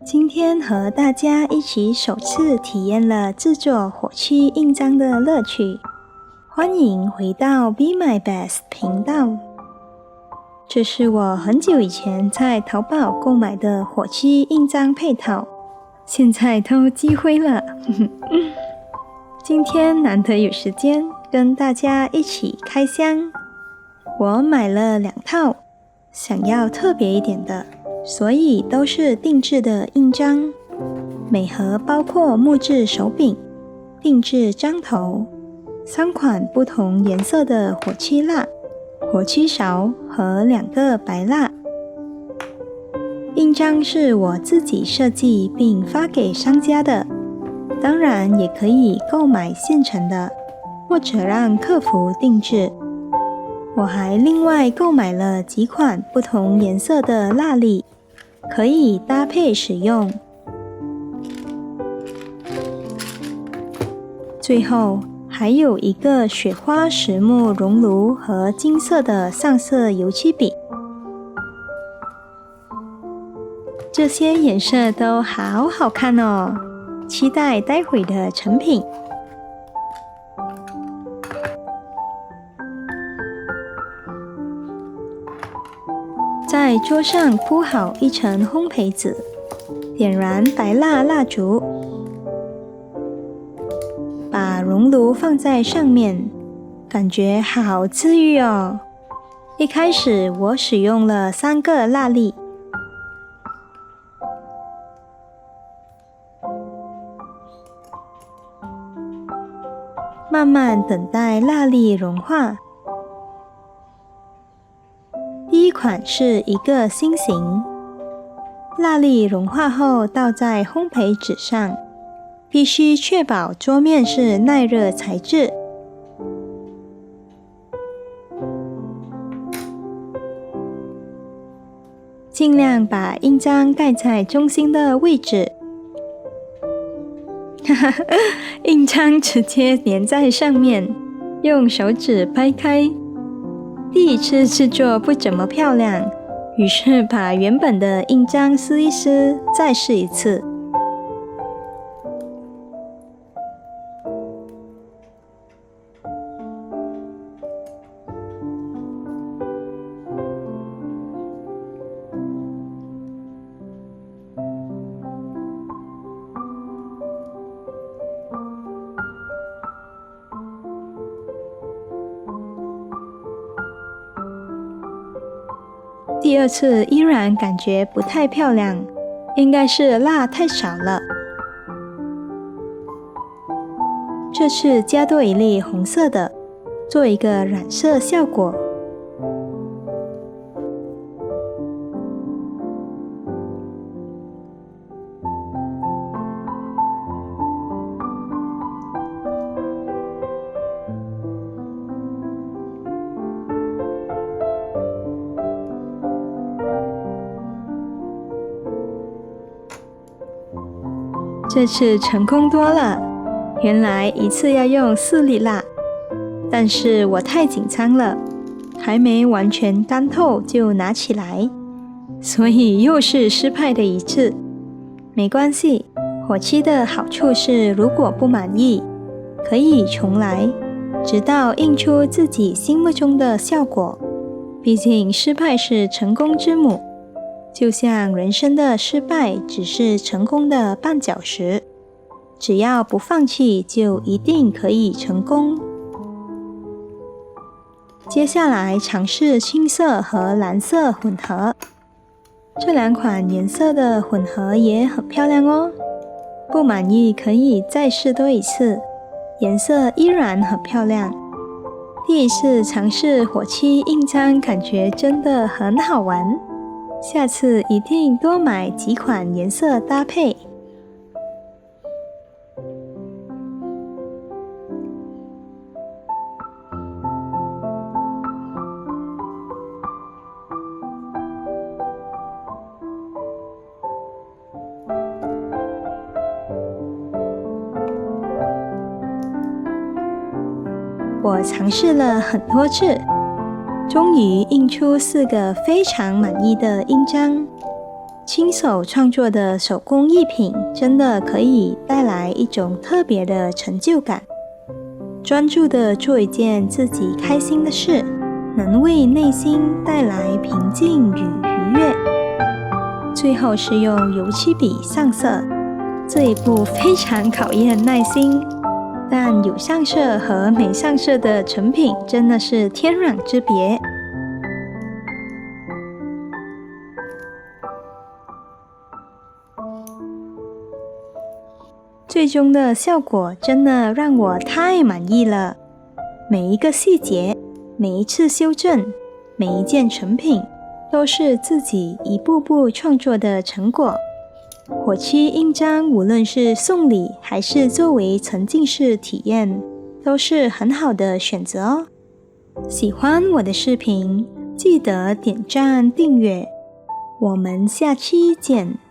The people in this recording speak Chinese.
今天和大家一起首次体验了制作火漆印章的乐趣。欢迎回到 Be My Best 频道。这是我很久以前在淘宝购买的火漆印章配套，现在都积灰了。今天难得有时间跟大家一起开箱，我买了2套，想要特别一点的，所以都是定制的印章。每盒包括木质手柄、定制章头、3款不同颜色的火漆蜡、火漆勺和2个白蜡。印章是我自己设计并发给商家的，当然也可以购买现成的，或者让客服定制。我还另外购买了几款不同颜色的蜡粒，可以搭配使用。最后还有一个雪花实木熔炉和金色的上色油漆笔，这些颜色都好好看哦，期待待会的成品。在桌上铺好一层烘焙纸，点燃白蜡蜡烛，把熔炉放在上面，感觉好治愈哦。一开始我使用了3个蜡粒，慢慢等待蜡粒融化。第一款是一个心形，蜡粒融化后倒在烘焙纸上，必须确保桌面是耐热材质。尽量把印章盖在中心的位置。印章直接粘在上面，用手指掰开。第一次制作不怎么漂亮，于是把原本的印章撕一撕，再试一次。第2次依然感觉不太漂亮，应该是蜡太少了。这次加多一粒红色的，做一个染色效果。这次成功多了，原来一次要用4粒蜡，但是我太紧张了，还没完全干透就拿起来，所以又是失败的一次。没关系，火漆的好处是如果不满意，可以重来，直到印出自己心目中的效果。毕竟失败是成功之母。就像人生的失败只是成功的绊脚石，只要不放弃，就一定可以成功。接下来尝试青色和蓝色混合，这2款颜色的混合也很漂亮哦。不满意可以再试多一次，颜色依然很漂亮。第一次尝试火漆印章，感觉真的很好玩。下次一定多买几款颜色搭配。我尝试了很多次，终于印出4个非常满意的印章。亲手创作的手工艺品真的可以带来一种特别的成就感。专注地做一件自己开心的事，能为内心带来平静与愉悦。最后是用油漆笔上色，这一步非常考验耐心，但有上色和没上色的成品真的是天壤之别。最终的效果真的让我太满意了，每一个细节，每一次修正，每一件成品，都是自己一步步创作的成果。火漆印章无论是送礼还是作为沉浸式体验，都是很好的选择哦。喜欢我的视频，记得点赞订阅，我们下期见。